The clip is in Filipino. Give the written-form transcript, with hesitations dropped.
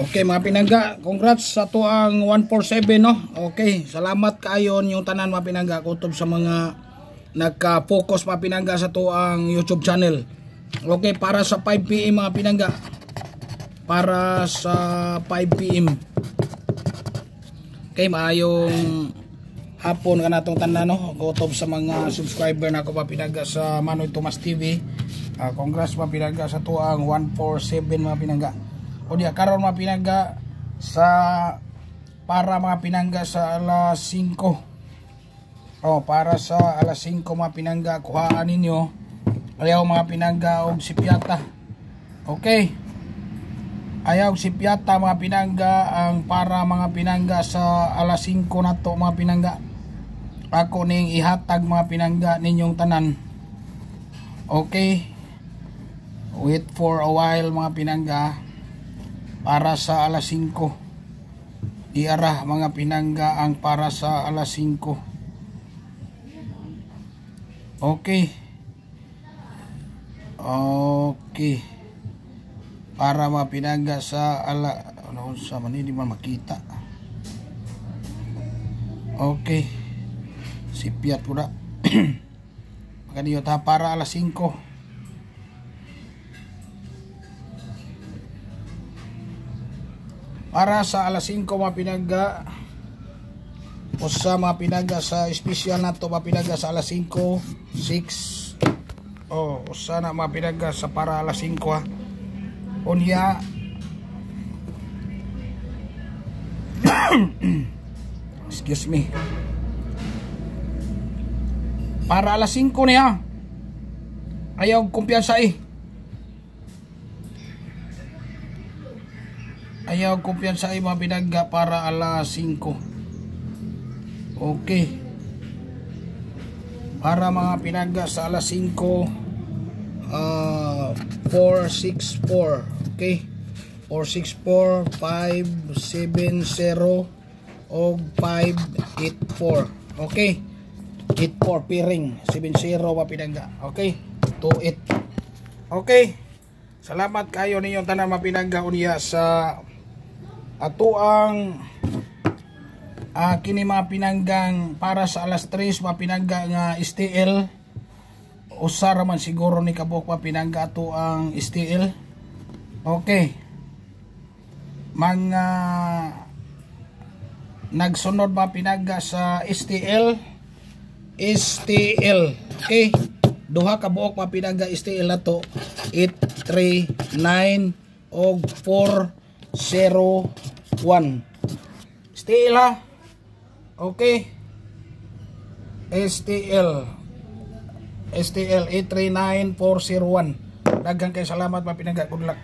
Okay mga pinangga, congrats sa to ang 147 no. Okay, salamat kaayon yung tanan mga pinangga kutob sa mga nagka-focus mga pinangga sa to ang YouTube channel. Okay, para sa 5 PM mga pinangga. Para sa 5 PM. Okay, maayong hapon ka natong tanan no. Kutob sa mga subscriber nako mga pinangga sa Manoy Tomas TV. Congrats mga pinangga sa to ang 147 mga pinangga. O diya karon mga pinangga sa para mga pinangga sa alas 5. Para sa alas 5 mga pinangga kuhaan ninyo ayaw mga pinangga og sipyata. Okay. Ayaw sipyata mga pinangga ang para mga pinangga sa alas 5 nato mga pinangga. Ako ning ihatag mga pinangga ninyong tanan. Okay. Wait for a while mga pinangga. Para sa alas 5 diarah mga pinangga ang para sa alas 5. Okay para mga pinangga sa ano sa man hindi man makita. Okay sipiat pula makadiyo ta para alas 5. Para sa alas 5 mga pinangga usa mga pinangga sa special nato mga pinangga sa alas 5 6 usa na mga pinangga sa para alas 5 ha. Unya excuse me para alas 5 niya ayaw kumpiyansa ayaw kumpiyansa mga pinangga para alas 5. Okay para mga pinangga sa alas 5 464 okay 464 570 o 584 okay 84 piring 70 mga pinangga okay 28 okay salamat kayo ninyong tanan mga pinangga unya sa ato ang kini mga pinanggang para sa alas 3 mga pinangga nga STL usa ra man siguro ni kabuk mga pinangga ato ang STL. Okay mga nagsunod mga pinangga sa STL okay duha ka buok mga pinangga STL nato 839 og 401 STL ha. Okay STL 839401 daghang kay salamat mga pinangga, good luck.